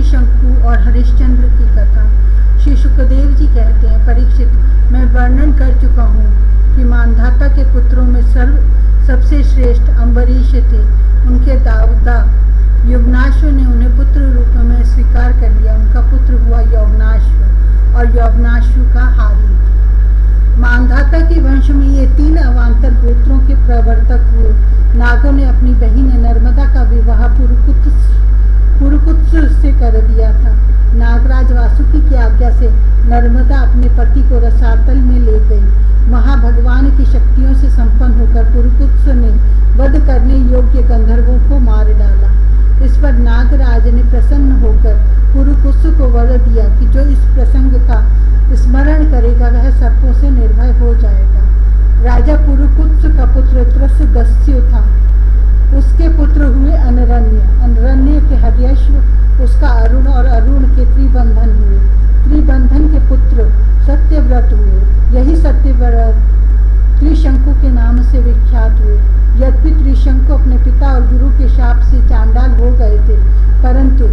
त्रिशंकु और हरिश्चंद्र की कथा। श्री सुखदेव जी कहते हैं, परीक्षित, मैं वर्णन कर चुका हूँ कि मांधाता के पुत्रों में सबसे श्रेष्ठ अम्बरीश थे। उनके दादा युवनाश्व ने उन्हें पुत्र रूप में स्वीकार कर लिया। उनका पुत्र हुआ यौवनाश्व और यौवनाश्व का हारी। मांधाता के वंश में ये 3 अवान्तर गोत्रों के प्रवर्तक हुए। नागों ने अपनी बहन नर्मदा का विवाह पुरुकुत्स से कर दिया था। नागराज वासुकी की आज्ञा से नर्मदा अपने पति को रसातल में ले गई। महाभगवान की शक्तियों से संपन्न होकर पुरुकुत्स ने वध करने योग्य गंधर्वों को मार डाला। इस पर नागराज ने प्रसन्न होकर पुरुकुत्स को वर दिया कि जो इस प्रसंग का स्मरण करेगा वह सर्पों से निर्भय हो जाएगा। राजा पुरुकुत्स का पुत्र त्रसदस्यु था। उसके पुत्र हुए अनरण्य, अनरण्य के हर्यश्व, उसका अरुण और अरुण के त्रिबंधन हुए। त्रिबंधन के पुत्र सत्यव्रत हुए। यही सत्यव्रत त्रिशंकु के नाम से विख्यात हुए। यद्यपि त्रिशंकु अपने पिता और गुरु के शाप से चांडाल हो गए थे, परंतु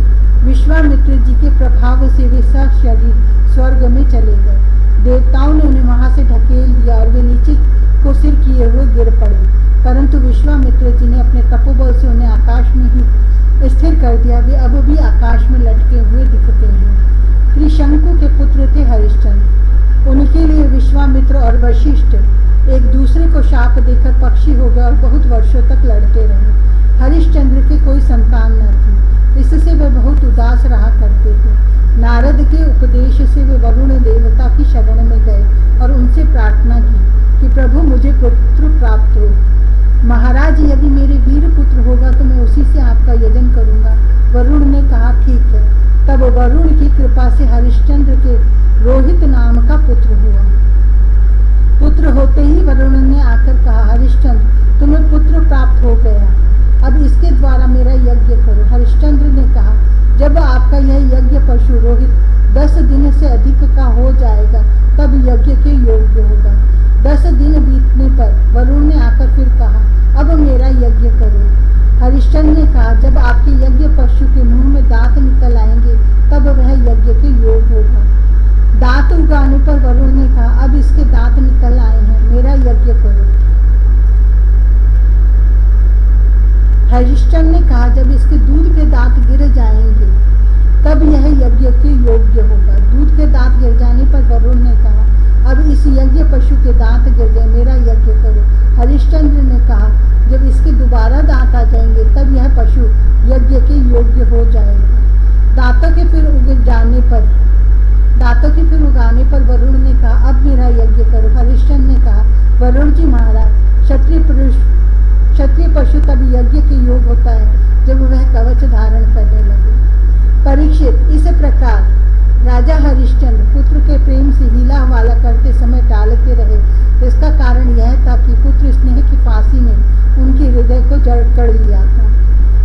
विश्वामित्र जी के प्रभाव से वे सशरीर स्वर्ग में चले गए। देवताओं ने उन्हें वहां से ढकेल दिया और वे नीचे को सिर किए हुए गिर पड़े, परंतु विश्वामित्र जी ने अपने तपोबल से उन्हें आकाश में ही स्थिर कर दिया। वे अब भी आकाश में लटके हुए दिखते हैं। त्रिशंकु के पुत्र थे हरिश्चंद्र। उनके लिए विश्वामित्र और वशिष्ठ एक दूसरे को शाप देकर पक्षी हो गए और बहुत वर्षों तक लड़ते रहे। हरिश्चंद्र के कोई संतान न थी, इससे वे बहुत उदास रहा करते थे। नारद के उपदेश से वे वरुण देवता की शरण में गए और उनसे प्रार्थना की कि प्रभु मुझे पुत्र प्राप्त हो। महाराज, यदि मेरे वीर पुत्र होगा तो मैं उसी से आपका यजन करूंगा। वरुण ने कहा, ठीक है। तब वरुण की कृपा से हरिश्चंद्र के रोहित नाम का पुत्र हुआ। पुत्र होते ही वरुण ने आकर कहा, हरिश्चंद्र, तुम्हें पुत्र प्राप्त हो गया, अब इसके द्वारा मेरा यज्ञ करो। हरिश्चंद्र ने कहा, जब आपका यह यज्ञ पशु रोहित 10 दिन से अधिक का हो जाएगा तब यज्ञ के योग्य होगा। 10 दिन बीतने पर वरुण ने आकर फिर कहा, अब मेरा यज्ञ करो। हरिश्चंद्र ने कहा, जब आपके यज्ञ पशु के मुंह में दांत निकल आएंगे तब वह यज्ञ के योग होगा। दांत उगाने पर वरुण ने कहा, अब इसके दांत निकल आए हैं, मेरा यज्ञ करो। हरिश्चंद्र ने कहा, जब इसके दूध के दांत गिर जाएंगे तब यह यज्ञ के योग्य होगा। दूध के दांत गिर जाने पर वरुण ने कहा, अब इस यज्ञ पशु के दांत गिर गए, मेरा यज्ञ करो। हरिश्चंद्र ने कहा, जब इसके दोबारा दांत आ जाएंगे तब यह पशु यज्ञ के योग्य हो जाएगा। दांतों के फिर उगाने पर वरुण ने कहा, अब मेरा यज्ञ करो। हरिश्चंद्र ने कहा, वरुण जी महाराज, क्षत्रिय पशु तब यज्ञ के योग होता है जब वह कवच धारण करने लगे। परीक्षित, इस प्रकार राजा हरिश्चंद्र पुत्र के प्रेम से हीला हवाला करते समय टालते रहे। इसका कारण यह था कि पुत्र स्नेह की फांसी ने उनके हृदय को जकड़ लिया था।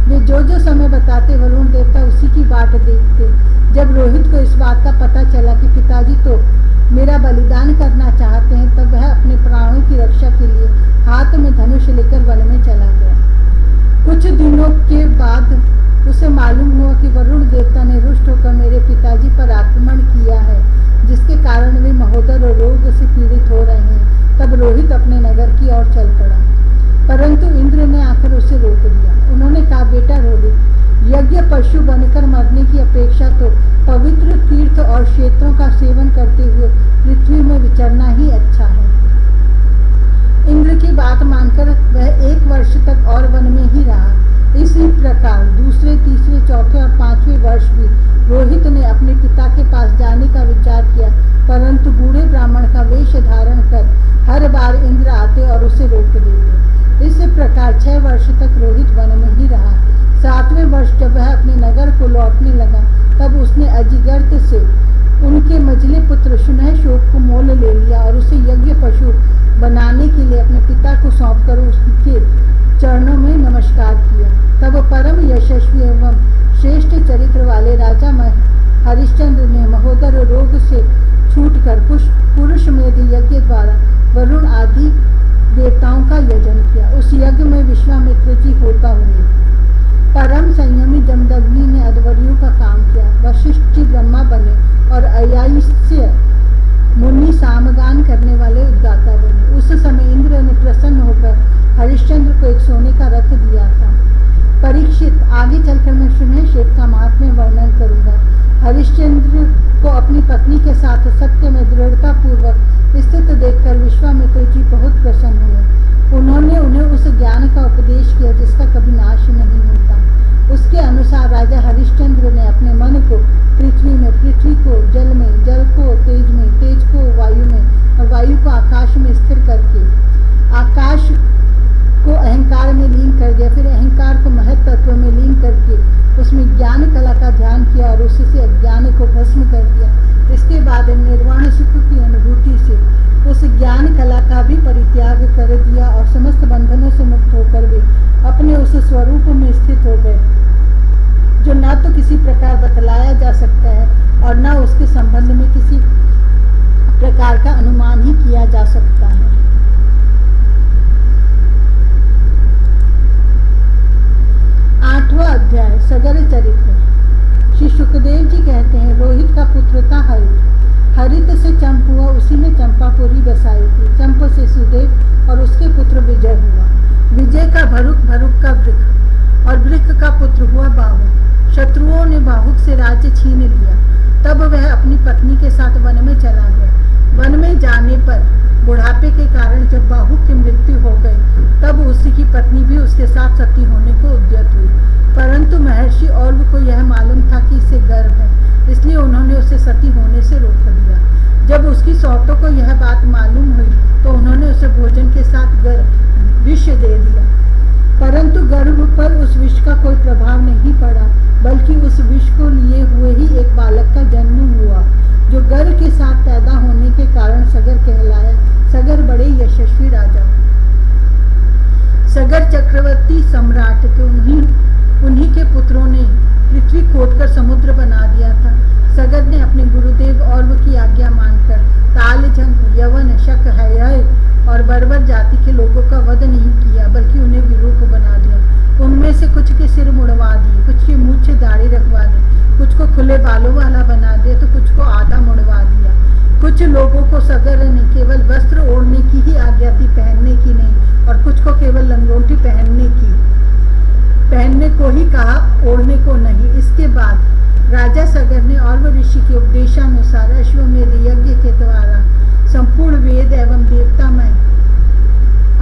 वे जो समय बताते वरुण देवता उसी की बाट देखते। जब रोहित को इस बात का पता चला कि पिताजी तो मेरा बलिदान करना चाहते हैं, तब वह अपने प्राणों की रक्षा के लिए हाथ में धनुष लेकर वन में चला गया। कुछ दिनों के बाद उसे मालूम हुआ कि वरुण देवता ने रुष्ट होकर मेरे पिताजी पर आक्रमण किया है, जिसके कारण वे महोदर रोग से पीड़ित हो रहे हैं। तब रोहित अपने नगर की ओर चल पड़ा, परंतु इंद्र ने आकर उसे रोक दिया। उन्होंने कहा, बेटा रोहित, यज्ञ पशु बनकर मरने की अपेक्षा तो पवित्र तीर्थ और क्षेत्रों का सेवन करते हुए पृथ्वी में विचरना ही अच्छा है। इंद्र की बात मानकर वह 1 वर्ष तक और वन में ही रहा। इसी प्रकार दूसरे, तीसरे, चौथे और 5वें वर्ष भी रोहित ने अपने पिता के पास जाने का विचार किया, परंतु बूढ़े ब्राह्मण का वेश धारण कर हर बार इंद्र आते और उसे रोक देते। इस प्रकार 6 वर्ष तक रोहित वन में ही रहा। 7वें वर्ष जब वह अपने नगर को लौटने लगा तब उसने अजिगर्त से उनके मझले पुत्र शुनहशोक को मोल ले लिया और उसे यज्ञ पशु बनाने के लिए अपने पिता को सौंपकर उसके चरणों में नमस्कार किया। तब परम यशस्वी एवं श्रेष्ठ चरित्र वाले राजा हरिश्चंद्र ने महोदर रोग से छूटकर पुरुष मेध यज्ञ द्वारा वरुण आदि देवताओं का यजन किया। उस यज्ञ में विश्वामित्र जी होता हुए परम संयमी जमदग्नि ने अध्वर्यों का काम किया। वशिष्ठ जी ब्रह्मा बने और अयास्य मुनि सामगान करने वाले उद्गाता बने। उस समय इंद्र ने प्रसन्न होकर हरिश्चंद्र को एक सोने का रथ दिया था। परीक्षित, आगे चलकर मैं शून्यक्षेप का महात्म्य वर्णन करूंगा। हरिश्चंद्र को अपनी पत्नी के साथ सत्य में दृढ़ता पूर्वक स्थित देखकर विश्वामित्र जी बहुत प्रसन्न हुए। उन्होंने उन्हें उस ज्ञान का उपदेश किया जिसका कभी नाश नहीं होता। उसके अनुसार राजा हरिश्चंद्र ने अपने मन को पृथ्वी में, पृथ्वी को जल में, जल को तेज में, तेज को वायु में और वायु को आकाश में स्थिर करके आकाश को अहंकार में लीन कर दिया। फिर अहंकार को महत तत्व में लीन करके उसमें ज्ञान कला का ध्यान किया और उससे अज्ञान को भस्म कर दिया। इसके बाद निर्वाण सुख की अनुभूति से उस ज्ञान कला का भी परित्याग कर दिया और समस्त बंधनों से मुक्त होकर वे अपने उस स्वरूप में स्थित हो गए जो न तो किसी प्रकार बतलाया जा सकता है और न उसके संबंध में किसी प्रकार का अनुमान ही किया जा सकता है। आठवां अध्याय, सगर चरित्र। श्री सुखदेव जी कहते हैं, रोहित का पुत्र था हरित। हरित से चंप हुआ, उसी ने चंपापुरी बसाई थी। चंप से सुदेव और उसके पुत्र विजय हुआ। विजय का भरुक, भरुक का वृक्ष और वृक्ष का पुत्र हुआ बाहुक। शत्रुओं ने बाहुक से राज्य छीन लिया। तब वह अपनी पत्नी के साथ वन में चला गया। वन में जाने पर बुढ़ापे के कारण जब बाहुक की मृत्यु हो गई तब उसकी पत्नी भी उसके साथ सती होने को उद्यत हुई। परंतु महर्षि और को यह मालूम था कि इसे गर्व है, इसलिए उन्होंने उसे सती होने से रोक दिया। जब उसकी सौतों को यह बात मालूम हुई तो उन्होंने उसे भोजन के साथ विष दे दिया। परंतु गर्भ पर उस विष का कोई प्रभाव नहीं पड़ा, बल्कि उस विष को लिए हुए ही एक बालक का जन्म हुआ जो गर्भ के साथ पैदा होने के कारण सगर कहलाया। सगर बड़े यशस्वी राजा, सगर चक्रवर्ती सम्राट थे। उन्हीं के पुत्रों ने पृथ्वी खोदकर समुद्र बना दिया था। सगर ने अपने गुरुदेव और की आज्ञा मानकर तालझंग, यवन, शक, हय और बर्बर जाति के लोगों का वध नहीं किया, बल्कि उन्हें विरूप बना दिया। उनमें से कुछ के सिर मुड़वा दिए, कुछ की मूंछ दाढ़ी रखवा दी, कुछ को खुले बालों वाला बना दिया तो कुछ को आधा मुड़वा दिया। कुछ लोगों को सगर ने केवल वस्त्र ओढ़ने की ही आज्ञा थी, पहनने की नहीं, और कुछ को केवल लंगोटी पहनने को ही कहा, ओढ़ने को नहीं। इसके बाद राजा सगर ने और ऋषि के उपदेशानुसार अश्वमेध यज्ञ के द्वारा संपूर्ण वेद एवं देवतामय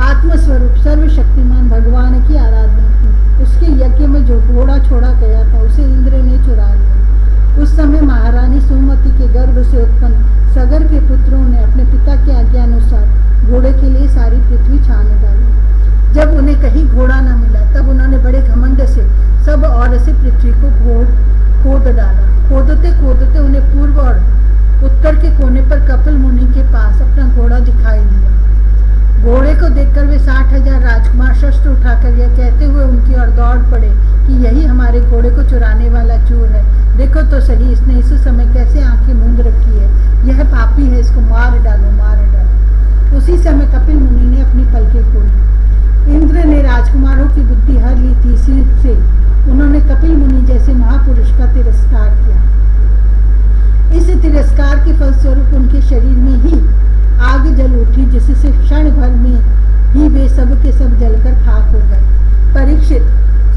आत्मस्वरूप सर्वशक्तिमान भगवान की आराधना की। उसके यज्ञ में जो घोड़ा छोड़ा गया था उसे इंद्र ने चुरा लिया। उस समय महारानी सुमति के गर्भ से उत्पन्न सगर के पुत्रों ने अपने पिता की आज्ञा अनुसार घोड़े के लिए सारी पृथ्वी छान डाली। जब उन्हें कहीं घोड़ा न मिला तब उन्होंने बड़े घमंड से सब ओर से पृथ्वी को खोद डाला। खोदते खोदते उन्हें पूर्व और उत्तर के कोने पर कपिल मुनि के पास अपना घोड़ा दिखाई दिया। घोड़े को देखकर वे 60,000 राजकुमार शस्त्र उठाकर यह कहते हुए उनकी ओर दौड़ पड़े कि यही हमारे घोड़े को चुराने वाला चोर है। देखो तो सही, इसने इस समय कैसे आंखें मूंद रखी है। यह पापी है, इसको मार डालो, मार डालो। उसी समय कपिल मुनि ने अपनी पलकें खोली। इंद्र ने राजकुमारों की बुद्धि हर ली थी, से उन्होंने कपिल मुनि जैसे महापुरुष का तिरस्कार किया। इस तिरस्कार के फलस्वरूप उनके शरीर में ही आग जल उठी, जिससे क्षण भर में ही वे सब के सब जलकर खाक हो गए। परीक्षित,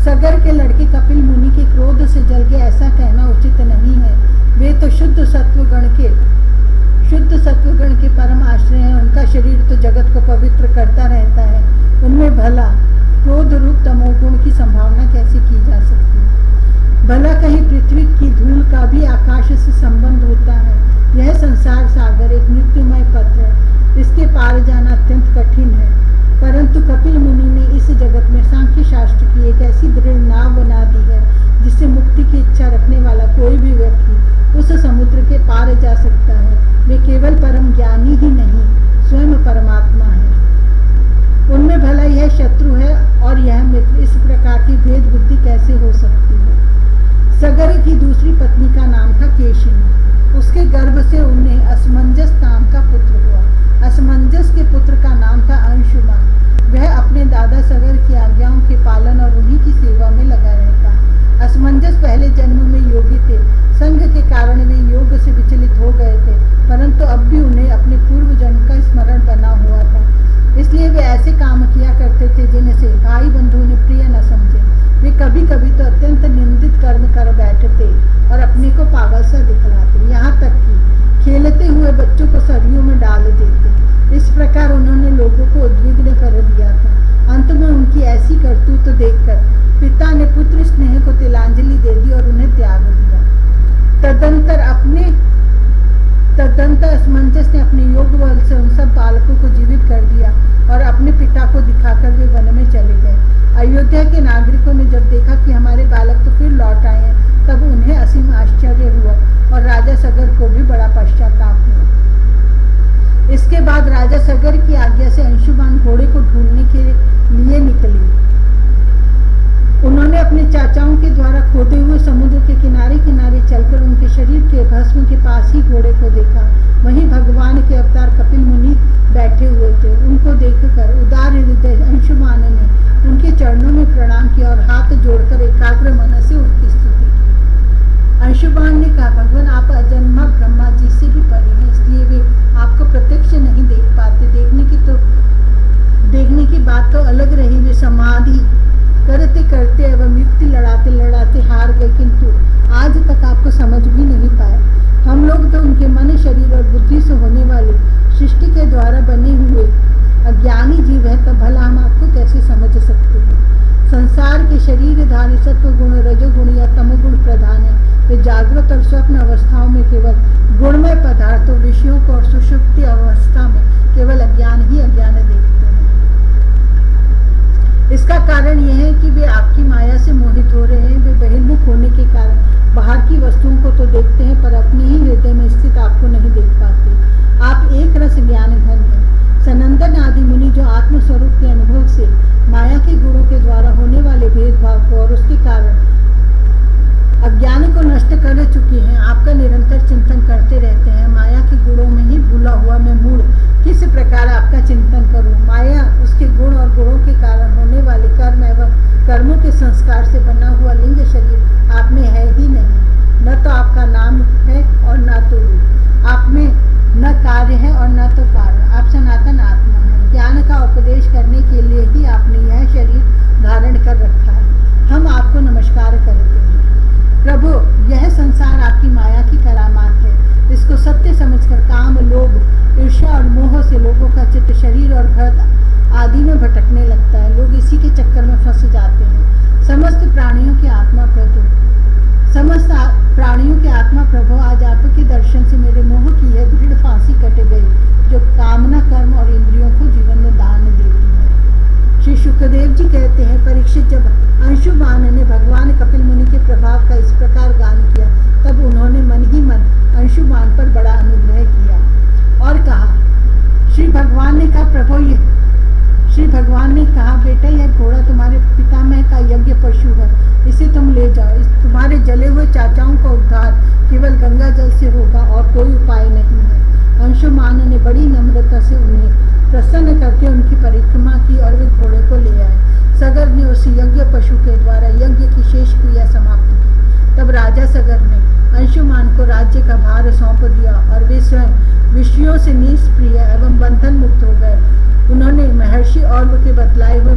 सगर के लड़के कपिल मुनि के क्रोध से जल गए ऐसा कहना उचित नहीं है। वे तो शुद्ध सत्वगण के परम आश्रय हैं। उनका शरीर तो जगत को पवित्र करता रहता है। उनमें भला क्रोध रूप तमोगुण की संभावना कैसे की जा सकती है। भला कहीं पृथ्वी की धूल का भी आकाश से संबंध होता है। यह संसार सागर एक मृत्युमय पथ है, इसके पार जाना अत्यंत कठिन है। परंतु कपिल मुनि ने इस जगत में सांख्य शास्त्र की एक ऐसी दृढ़ नाव बना दी है जिससे मुक्ति की इच्छा रखने वाला कोई भी व्यक्ति उस समुद्र के पार जा सकता है। वे केवल परम ज्ञानी ही नहीं, स्वयं परमात्मा है। उनमें भला यह शत्रु है और यह मित्र, इस प्रकार की भेद बुद्धि कैसे हो सकती है। सगर की दूसरी पत्नी का नाम था केशिनी। उसके गर्भ से उन्हें असमंजस नाम का पुत्र हुआ। असमंजस के पुत्र का नाम था अंशुमान। वह अपने दादा सगर की आज्ञाओं के पालन और उन्हीं की सेवा में लगा रहता पहले जन्म में योगी थे। संग के कारण वे योग से विचलित हो गए थे, परंतु अब भी उन्हें अपने पूर्व जन्म का स्मरण बना हुआ था। इसलिए वे ऐसे काम किया करते थे जिनसे भाई बंधु ने प्रिय न समझे। वे कभी कभी तो अत्यंत निंदित कर्म कर बैठते और अपने को पागल सा दिखलाते, यहाँ तक कि खेलते हुए बच्चों को सरयू में डाल देते। इस प्रकार उन्होंने लोगों को उद्विग्न कर दिया था। अंत में उनकी ऐसी करतूत देखकर पिता ने पुत्र स्नेह को तिलांजलि दे दी और उन्हें त्याग दिया। तदंतर असमंजस ने अपने योग बल से उन सब बालकों को जीवित कर दिया और अपने पिता को दिखाकर वे वन में चले गए। अयोध्या के नागरिकों ने जब देखा कि हमारे बालक तो फिर लौट आए हैं, तब उन्हें असीम आश्चर्य हुआ और राजा सगर को भी बड़ा पश्चाताप हुआ। इसके बाद राजा सगर की आज्ञा से अंशुमान घोड़े को ढूंढने के लिए निकले। उन्होंने अपने चाचाओं के द्वारा खोदे हुए समुद्र के किनारे किनारे चलकर उनके शरीर के भस्म के पास ही घोड़े को देखा। वहीं भगवान के अवतार कपिल मुनि बैठे हुए थे। उनको देखकर उदार हृदय अंशुमान ने उनके चरणों में प्रणाम किया और हाथ जोड़कर एकाग्र मन से उनकी स्तुति की। अंशुमान ने कहा, भगवान आप अजन्मा ब्रह्मा जी से भी परे हैं, इसलिए वे आपको प्रत्यक्ष नहीं देख पाते। देखने की बात तो अलग रही, वे समाधि करते करते एवं युक्ति लड़ाते लड़ाते हार गए, किंतु आज तक आपको समझ भी नहीं पाए। हम लोग तो उनके मन, शरीर और बुद्धि से होने वाले सृष्टि के द्वारा बने हुए अज्ञानी जीव है, तब भला हम आपको कैसे समझ सकते हैं। संसार के शरीरधारी सत्व गुण, रजोगुण या तमोगुण प्रधान है। वे जागृत और स्वप्न अवस्थाओं में केवल गुणमय पदार्थों, विषयों को और सुषुप्ति अवस्था में केवल अज्ञान ही अज्ञान देखते हैं। इसका कारण यह है कि वे आपकी माया से मोहित हो रहे हैं। वे बहिर्मुख होने के कारण बाहर की वस्तुओं को तो देखते हैं, पर अपने ही हृदय में स्थित आपको नहीं देख पाते। आप एक रस ज्ञान घन हैं। सनंदन आदि मुनि जो आत्मस्वरूप के अनुभव से माया के गुणों के द्वारा होने वाले भेदभाव को और उसके कारण अज्ञान को नष्ट कर चुके हैं, आपका निरंतर चिंतन करते रहते हैं। माया के गुणों में ही भूला हुआ मैं मूढ़ किस प्रकार आपका चिंतन करूं। माया उसके गुण और गुणों के कारण होने वाले कर्म एवं कर्मों के संस्कार से बना हुआ लिंग शरीर आप में है ही नहीं। न तो आपका नाम है और न तो रूप। आप में न कार्य है और न तो कारण। आप सनातन आत्मा है। ज्ञान का उपदेश करने के लिए ही आपने यह शरीर धारण कर रखा है। हम आपको नमस्कार करते हैं। प्रभु, यह संसार आपकी माया की करामात है। इसको सत्य समझकर काम, लोभ, ईर्ष्या और मोह से लोगों का चित्त शरीर और घर आदि में भटकने लगता है। लोग इसी के चक्कर में फंस जाते हैं। समस्त प्राणियों के आत्मा प्रभु, आज आपके दर्शन से मेरे मोह की यह दृढ़ फांसी कट गई, जो कामना, कर्म और इंद्रियों को जीवन में दान देती है। श्री सुखदेव जी कहते हैं, परीक्षित, जब अंशुमान ने भगवान कपिल मुनि के प्रभाव का इस प्रकार गान किया, तब उन्होंने मन ही मन अंशुमान पर बड़ा अनुग्रह किया और कहा, श्री भगवान ने कहा, बेटा, यह घोड़ा तुम्हारे पितामह का यज्ञ पशु है, इसे तुम ले जाओ। तुम्हारे जले हुए चाचाओं का उद्धार केवल गंगा जल से होगा और कोई उपाय नहीं है। अंशुमान ने बड़ी नम्रता से उन्हें प्रसन्न करके उनकी परिक्रमा की और वे घोड़े को ले आए। सगर ने उस यज्ञ पशु के द्वारा यज्ञ की शेष क्रिया समाप्त की। तब राजा सगर ने अंशुमान को राज्य का भार सौंप दिया और वे स्वयं विषयों से निष्प्रिय एवं बंधन मुक्त हो गए। उन्होंने महर्षि और के बतलाए हुए